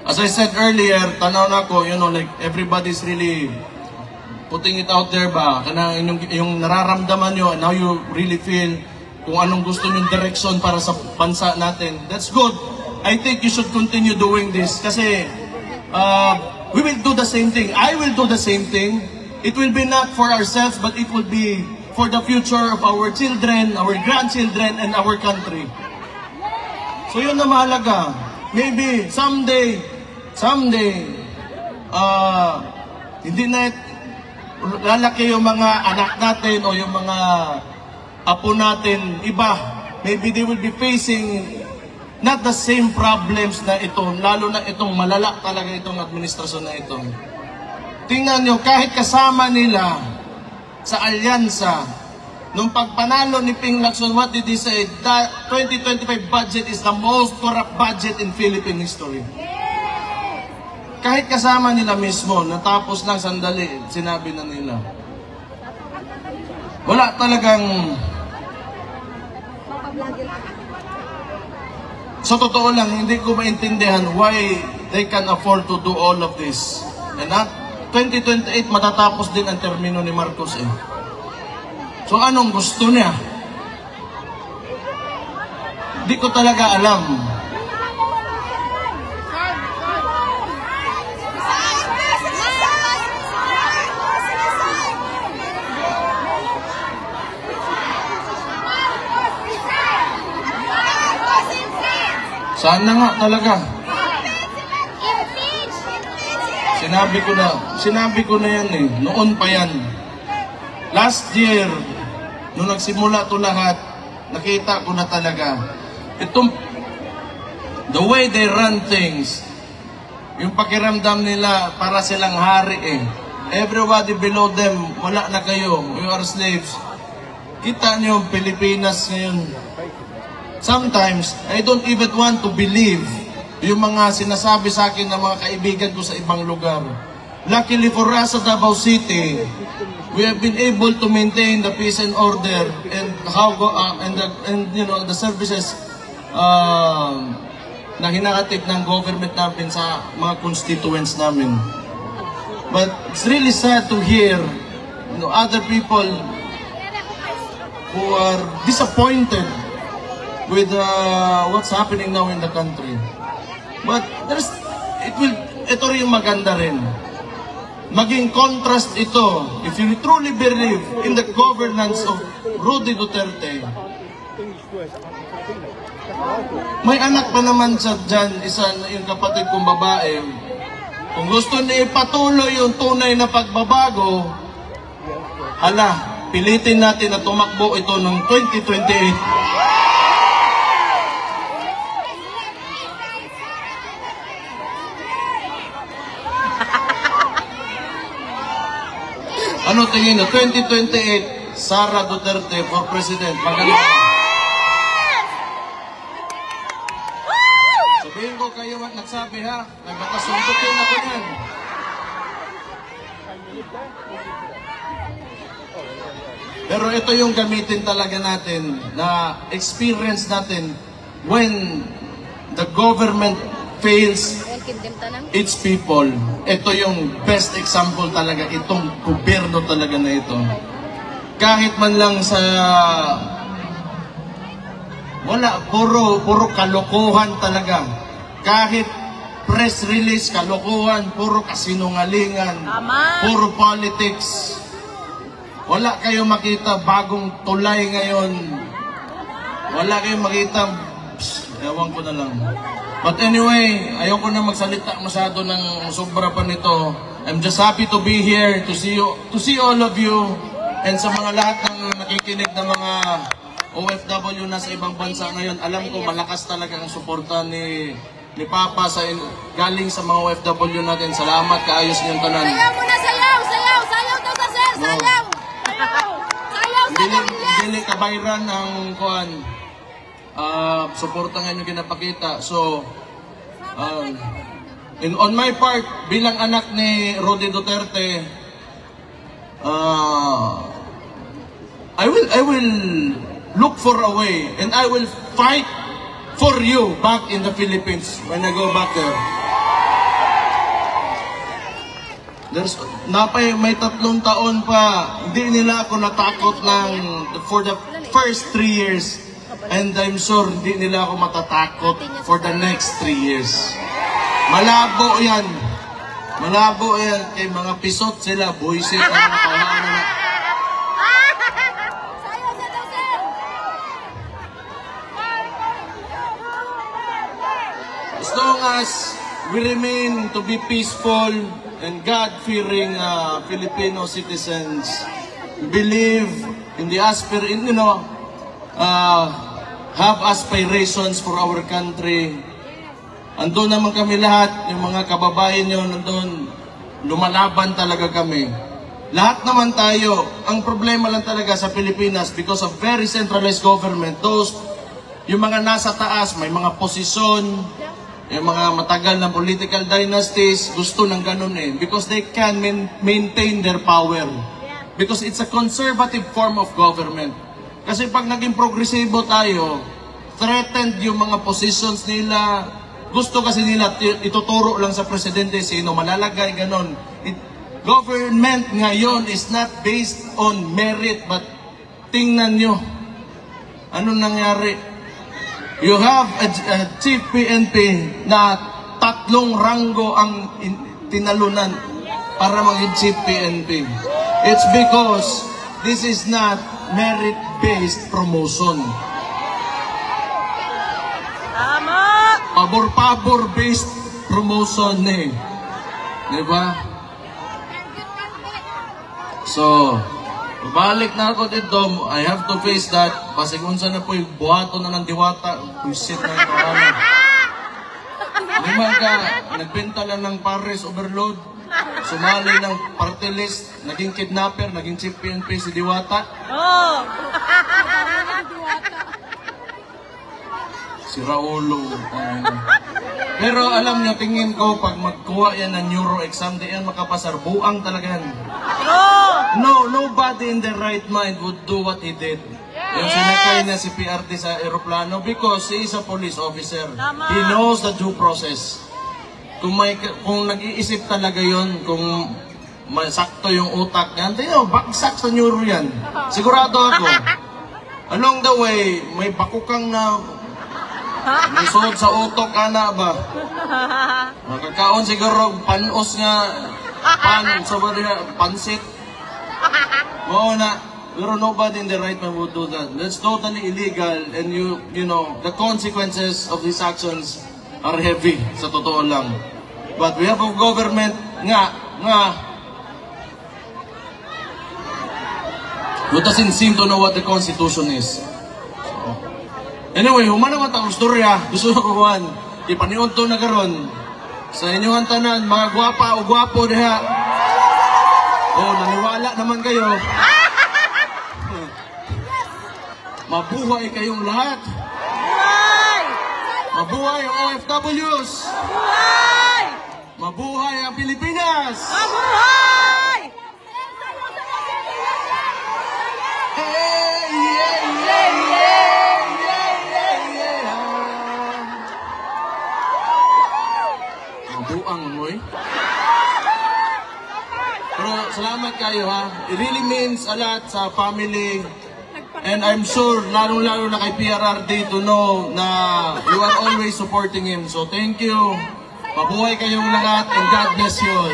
As I said earlier, tanaw na ko, like everybody's really putting it out there ba? Kana yung nararamdaman nyo and how you really feel, kung anong gusto nyong direction para sa bansa natin. That's good. I think you should continue doing this kasi we will do the same thing. I will do the same thing. It will be not for ourselves, but it will be for the future of our children, our grandchildren, and our country. So yun na mahalaga. Maybe someday, hindi na lalaki yung mga anak natin o yung mga apo natin, iba. Maybe they will be facing not the same problems na ito, lalo na itong malala talaga itong administrasyon na ito. Tingnan nyo, kahit kasama nila sa alyansa, nung pagpanalo ni Ping Lacson, what did he say? The 2025 budget is the most corrupt budget in Philippine history. Kahit kasama nila mismo, natapos lang sandali, sinabi na nila. Wala talagang... Sa totoo lang, hindi ko maintindihan why they can afford to do all of this. And at 2028, matatapos din ang termino ni Marcos eh. So anong gusto niya? Hindi ko talaga alam. Sana nga talaga. Sinabi ko na yan eh. Noon pa yan. Last year, nung nagsimula to lahat, nakita ko na talaga. Itong, the way they run things, yung pakiramdam nila para silang hari eh. Everybody below them, wala na kayo. You are slaves. Kita niyo Pilipinas ngayon. Sometimes, I don't even want to believe yung mga sinasabi sa akin ng mga kaibigan ko sa ibang lugar. Luckily for us at Davao City, we have been able to maintain the peace and order and how the services na hinakatip ng government namin sa mga constituents namin. But it's really sad to hear other people who are disappointed with what's happening now in the country. But ito rin yung maganda rin. Maging contrast ito, if you truly believe in the governance of Rudy Duterte. May anak pa naman siya dyan, isa yung kapatid kong babae. Kung gusto niya ipatuloy yung tunay na pagbabago, pilitin natin na tumakbo ito ng 2028. Ano tingin nyo? 2028, Sara Duterte for President. Magaling. Yes! Sabihin ko kayo at nagsabi ha, nagpatasuntukin ako yan. Pero ito yung gamitin talaga natin, na experience natin when the government fails its people. Ito yung best example talaga, itong gobyerno talaga na ito. Kahit man lang sa puro kalokohan talaga. Kahit press release, kalokohan, puro kasinungalingan, puro politics. Wala kayong makita bagong tulay ngayon. Wala kayong makita, ewan ko na lang. But anyway, ayoko na magsalita masyado ng sobra pa nito. I'm just happy to be here, to see all of you, and sa mga lahat ng nakikinig ng mga OFW na sa ibang bansa ngayon. Alam ko malakas talaga ang suporta ni Papa galing sa mga OFW natin. Salamat, kaayos niyong tanan. Sayaw muna, sayaw! Sayaw! Sayaw daw sa sir! Sayaw! Sayaw! Dili kabayran ang kuan. Suporta nga nyo kinapakita. So, on my part, bilang anak ni Rudy Duterte, I will look for a way and I will fight for you back in the Philippines when I go back there. may 3 taon pa, hindi nila ako natakot for the first 3 years. And I'm sure hindi nila ako matatakot for the next 3 years. Malabo yan. Malabo yan. Kay mga pisot sila, buisit ang mga tawanan na. As long as we remain to be peaceful and God-fearing Filipino citizens, believe in the have aspirations for our country. Andun naman kami lahat, yung mga kababayan nyo nandun, lumalaban talaga kami. Lahat naman tayo, ang problema lang talaga sa Pilipinas because of very centralized government, yung mga nasa taas, may mga posisyon, yung mga matagal na political dynasties, gusto ng ganun because they can maintain their power. Because it's a conservative form of government. Kasi pag naging progresibo tayo, threatened yung mga positions nila. Gusto kasi nila ituturo lang sa presidente sino malalagay, ganon. Government ngayon is not based on merit, but tingnan nyo. Ano nangyari? You have a chief PNP na 3 ranggo ang tinalunan para maging chief PNP. It's because this is not merit-based promotion. Tama! Pabor-pabor-based promotion Diba? So, balik na ako dito, I have to face that. Basig unsa na po yung buhato na ng diwata, pusit na ito. Di ba ka, nagbenta lang ng Paris overload, sumali ng party list, naging kidnapper, naging chief PNP si Diwata. Oh! Si Raulo. Pero alam nyo, tingin ko, pag magkuha yan ng neuro exam, di yan makapasar. Buang talaga yan. No, nobody in their right mind would do what he did. Yung sinakay na si PRT sa aeroplano because he is a police officer. He knows the due process. Kung nag-iisip talaga yon, kung sakto yung utak niyan, tingnan, bagsak sa neuro yan. Sigurado ako. Along the way, may bakukang na may suod sa utok, ana ba? Makakaon siguro, panos nga, pansit. Oo na, pero nobody in the right mind would do that. That's totally illegal, and you know, the consequences of these actions are heavy, sa totoo lang. But we have a government who doesn't seem to know what the Constitution is. Anyway, human naman ang istorya. Gusto ko kuhan. Ipaniod to na karon. Sa inyong tanan, mga gwapa o gwapo diha. Oh, naniwala naman kayo. Mabuhay kayong lahat. Mabuhay ang OFWs. Mabuhay ang Pilipinas. Mabuhay! Buang moy. Pero salamat kayo It really means a lot sa family. And I'm sure, lalong-lalo na kay PRRD to know na you are always supporting him. So thank you. Mabuhay kayong lahat and God bless you all.